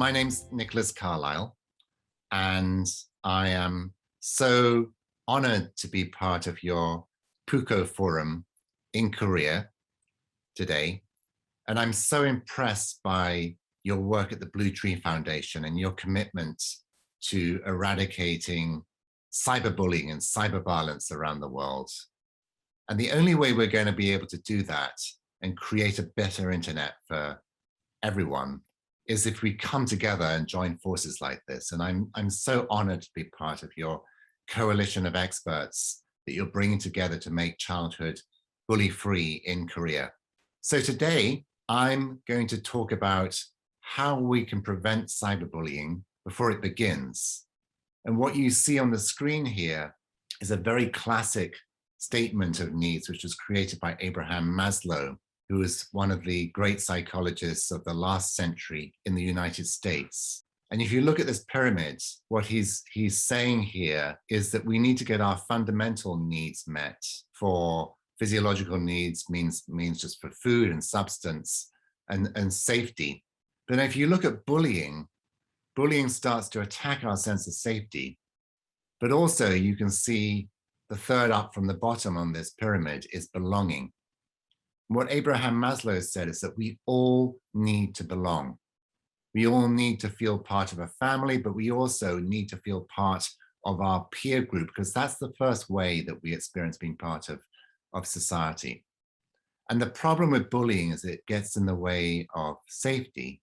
My name's Nicholas Carlisle, and I am so honored to be part of your 푸코포럼 in Korea today. And I'm so impressed by your work at the Blue Tree Foundation and your commitment to eradicating cyberbullying and cyber violence around the world. And the only way we're going to be able to do that and create a better internet for everyone is if we come together and join forces like this. And I'm so honored to be part of your coalition of experts that you're bringing together to make childhood bully-free in Korea. So today, I'm going to talk about how we can prevent cyberbullying before it begins. And what you see on the screen here is a very classic statement of needs, which was created by Abraham Maslow, who was one of the great psychologists of the last century in the United States. And if you look at this pyramid, what he's saying here is that we need to get our fundamental needs met. For physiological needs means just for food and substance and safety. But if you look at bullying, bullying starts to attack our sense of safety. But also you can see the third up from the bottom on this pyramid is belonging. What Abraham Maslow said is that we all need to belong. We all need to feel part of a family, but we also need to feel part of our peer group, because that's the first way that we experience being part of society. And the problem with bullying is it gets in the way of safety,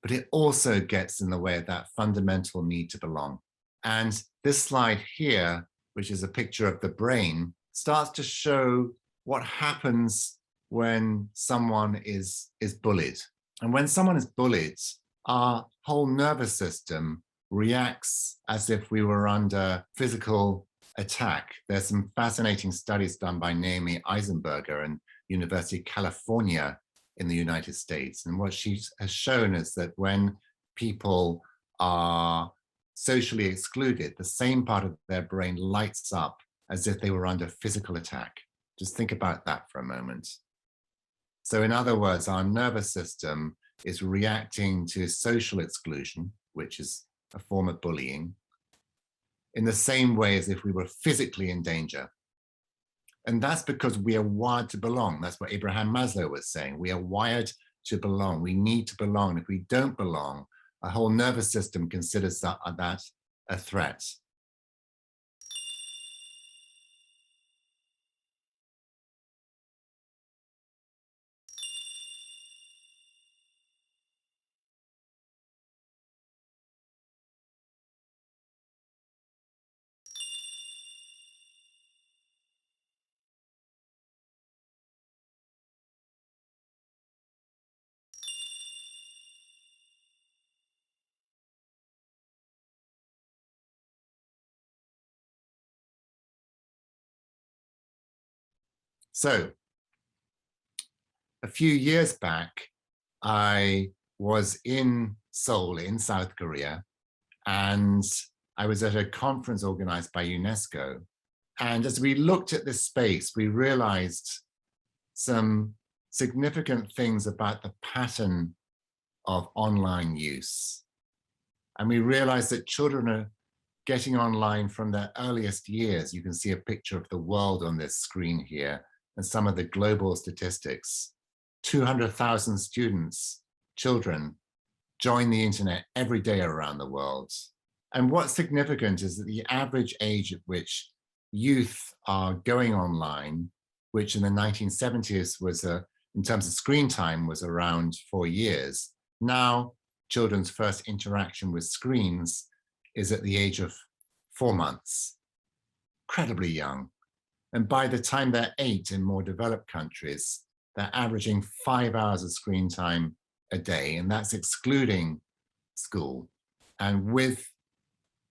but it also gets in the way of that fundamental need to belong. And this slide here, which is a picture of the brain, starts to show what happens when someone is bullied. And when someone is bullied, our whole nervous system reacts as if we were under physical attack. There's some fascinating studies done by Naomi Eisenberger and University of California in the United States. And what she has shown is that when people are socially excluded, the same part of their brain lights up as if they were under physical attack. Just think about that for a moment. So in other words, our nervous system is reacting to social exclusion, which is a form of bullying, in the same way as if we were physically in danger. And that's because we are wired to belong. That's what Abraham Maslow was saying. We are wired to belong. We need to belong. If we don't belong, our whole nervous system considers that a threat. So a few years back, I was in Seoul in South Korea, and I was at a conference organized by UNESCO. And as we looked at this space, we realized some significant things about the pattern of online use. And we realized that children are getting online from their earliest years. You can see a picture of the world on this screen here and some of the global statistics. 200,000 students, children, join the internet every day around the world. And what's significant is that the average age at which youth are going online, which in the 1970s was, in terms of screen time, was around 4 years. Now, children's first interaction with screens is at the age of 4 months. Incredibly young. And by the time they're 8 in more developed countries, they're averaging 5 hours of screen time a day, and that's excluding school. And with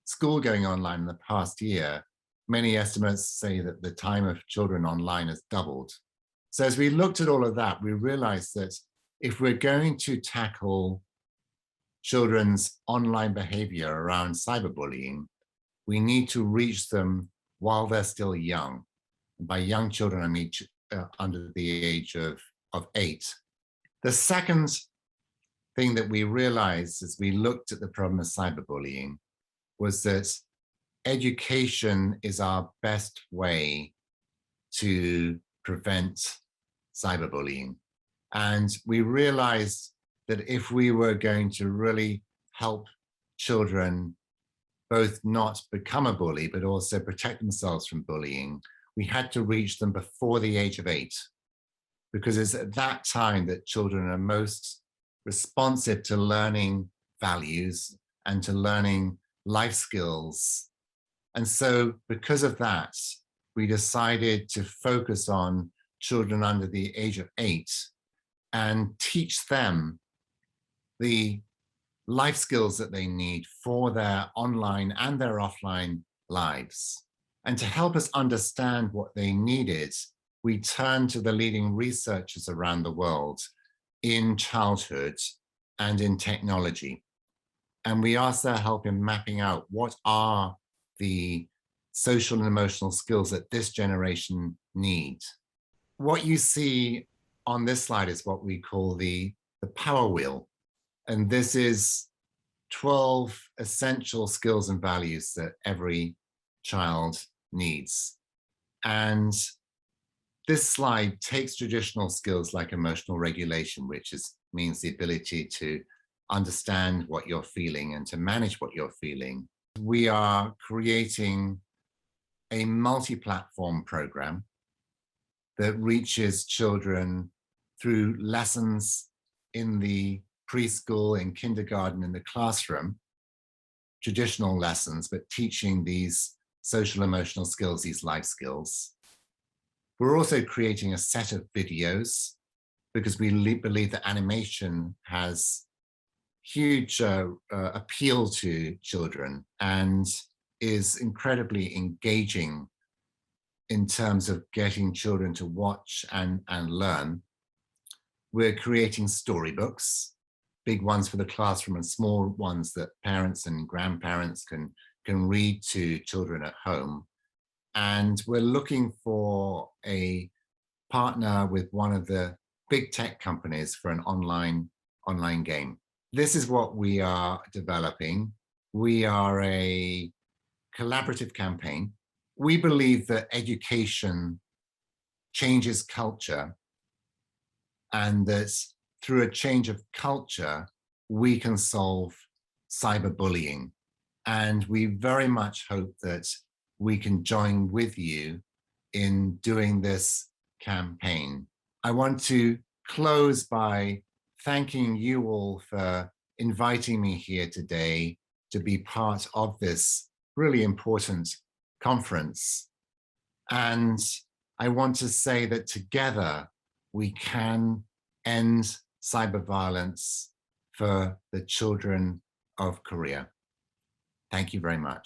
school going online in the past year, many estimates say that the time of children online has doubled. So as we looked at all of that, we realized that if we're going to tackle children's online behavior around cyberbullying, we need to reach them while they're still young. And by young children, I mean under the age of 8. The second thing that we realized as we looked at the problem of cyberbullying was that education is our best way to prevent cyberbullying. And we realized that if we were going to really help children both not become a bully, but also protect themselves from bullying, we had to reach them before the age of 8, because it's at that time that children are most responsive to learning values and to learning life skills. And so because of that, we decided to focus on children under the age of 8 and teach them the life skills that they need for their online and their offline lives. And to help us understand what they needed, we turned to the leading researchers around the world in childhood and in technology. And we asked their help in mapping out what are the social and emotional skills that this generation need. What you see on this slide is what we call the power wheel. And this is 12 essential skills and values that every child needs. And this slide takes traditional skills like emotional regulation, which means the ability to understand what you're feeling and to manage what you're feeling. We are creating a multi-platform program that reaches children through lessons in the preschool, in kindergarten, in the classroom, traditional lessons, but teaching these social emotional skills, these life skills. We're also creating a set of videos because we believe that animation has huge appeal to children and is incredibly engaging in terms of getting children to watch and learn. We're creating storybooks, big ones for the classroom and small ones that parents and grandparents can read to children at home. And we're looking for a partner with one of the big tech companies for an online game. This is what we are developing. We are a collaborative campaign. We believe that education changes culture, and that through a change of culture, we can solve cyberbullying. And we very much hope that we can join with you in doing this campaign. I want to close by thanking you all for inviting me here today to be part of this really important conference. And I want to say that together we can end cyber violence for the children of Korea. Thank you very much.